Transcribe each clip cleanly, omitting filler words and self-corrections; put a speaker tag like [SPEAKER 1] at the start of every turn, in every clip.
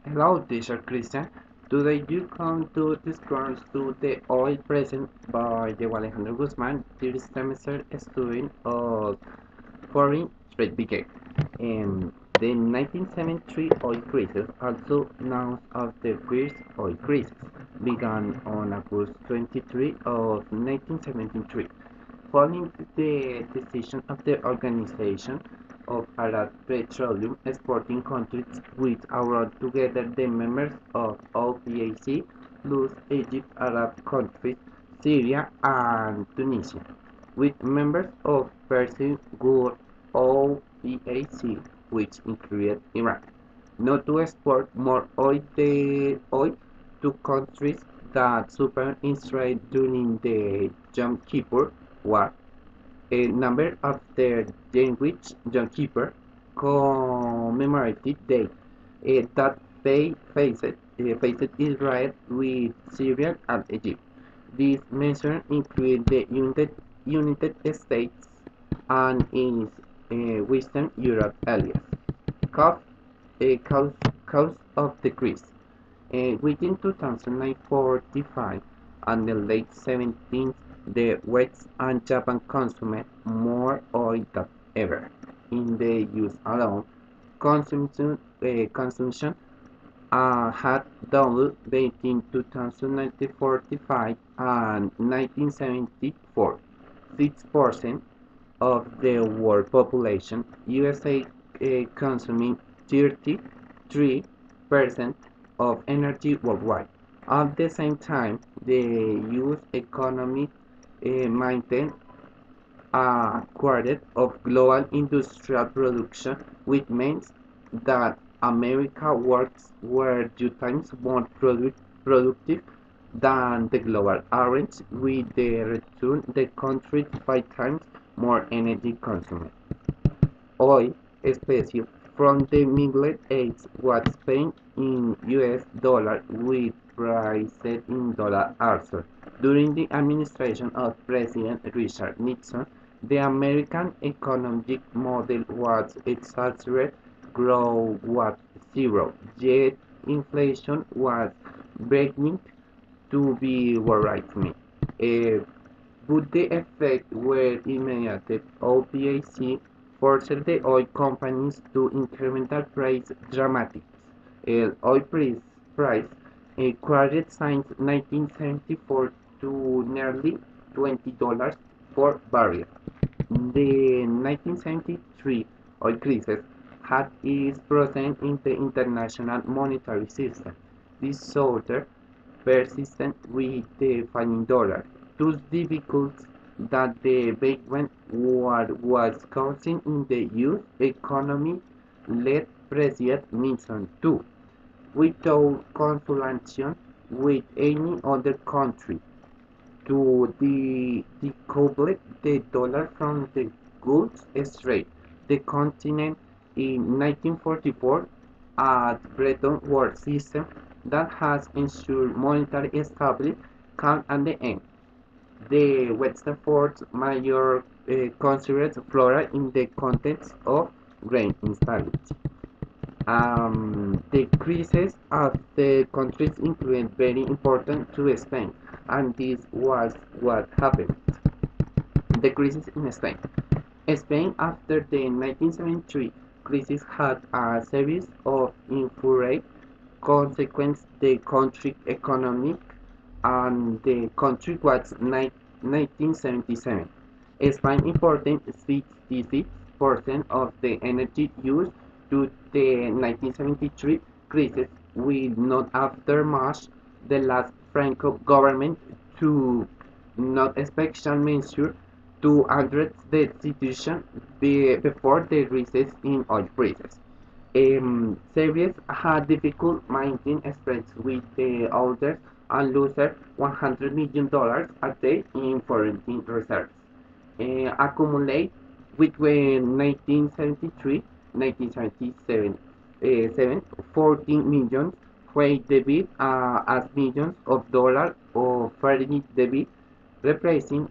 [SPEAKER 1] Hello, teacher Christian. Today you come to discuss to the oil present by the Alejandro Guzman, third semester student of foreign trade brigade. The 1973 oil crisis, also known as the first oil crisis, began on August 23 of 1973. Following the decision of the Organization of Arab Petroleum Exporting Countries, which are together the members of OPEC, plus Egypt, Arab countries, Syria, and Tunisia, with members of Persian Gulf OPEC, which included Iran, not to export more oil to countries that suffered Israel during the Yom Kippur War. A number of their Greenwich Yom Kippur commemorated day that they faced Israel with Syria and Egypt. These measures include the United States and its Western Europe allies. Cause, cause, cause of the crisis. Within 2045 and the late 17th, the West and Japan consumed more oil than ever. In the use alone, consumption had doubled between 1945 and 1974. 6% of the world population, USA consuming 33% of energy worldwide. At the same time, the U.S. economy maintained a quarter of global industrial production, which means that America works were 2 times more productive than the global average, with the return the country 5 times more energy consumed. Oil, especially from the Middle Ages, was paid in US dollar with priced in dollar also. During the administration of President Richard Nixon, the American economic model was exaggerated, growth was zero, yet inflation was beginning to be worrisome. Uh, but the effects were immediate. OPEC forced the oil companies to increment their price dramatically. Oil price quadrupled since 1974 to nearly $20 per barrel. The 1973 oil crisis had its presence in the international monetary system. This disorder persistent with the falling dollar. Thus difficult that the Backward war was causing in the U.S. economy led President Nixon to, without consultation with any other country, to decouple the dollar from the goods trade. The continent in 1944 at Bretton Woods system that has ensured monetary stability come at the end. The Western Force major considers flora in the context of grain instability. The crisis of the countries included very important to Spain, and this was what happened. The crisis in Spain. Spain, after the 1973 crisis, had a series of infuriating consequences. The country economy and the country was 1977. Spain imported 66% of the energy used to the 1973 crisis, with not after much the last Franco government to not special measure to address the situation before the rise in oil prices. Series had difficult maintaining spreads with the orders and losers $100 million a day in foreign reserves. Accumulate between 1973 1977 14 million trade debit as millions of dollars of foreign debit, replacing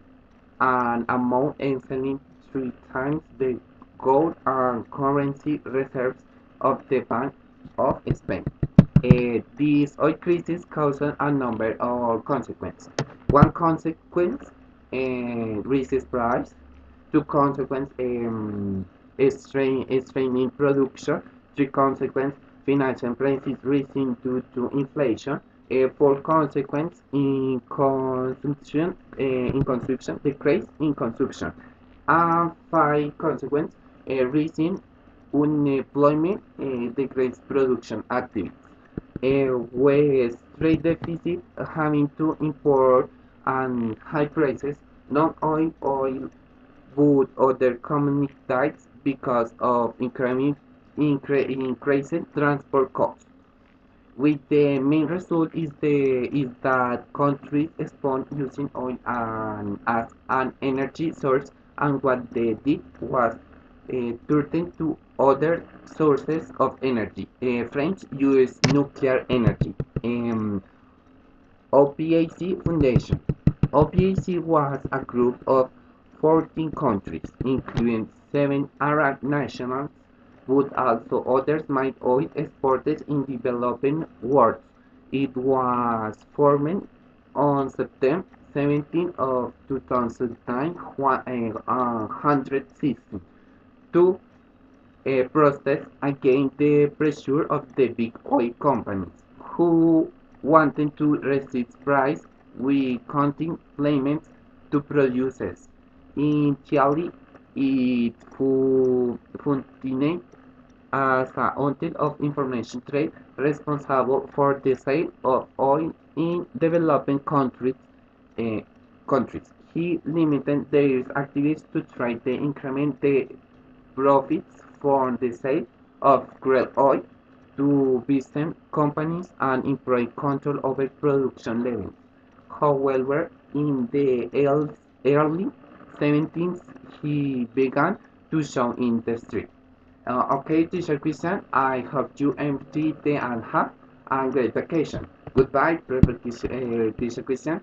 [SPEAKER 1] an amount equaling 3 times the gold and currency reserves of the Bank of Spain. These oil crises cause a number of consequences. One consequence, raises price. Two consequence, straining production. Three consequence, financial crisis rising due to inflation. Four consequence, decrease in consumption. And five consequence, rising unemployment, decrease production activity. With trade deficit, having to import and high prices, non-oil but other commodities because of increasing transport costs. With the main result is that countries respond using oil as an energy source, and what they did was turn to other sources of energy. French use nuclear energy. OPAC Foundation. OPAC was a group of 14 countries, including 7 Arab nationals, but also others might oil exported in developing world. It was formed on September 17 of 2009, 116, to protest against the pressure of the big oil companies, who wanted to resist price with counting payments to producers. Initially, it functioned as a unit of information trade responsible for the sale of oil in developing uh, countries. He limited their activities to try to increment the profits from the sale of crude oil to business companies and improve control over production levels. However, in the early 17th, he began to show in the street. Okay, teacher Christian, I hope you empty the and have a great vacation. Goodbye, teacher Christian.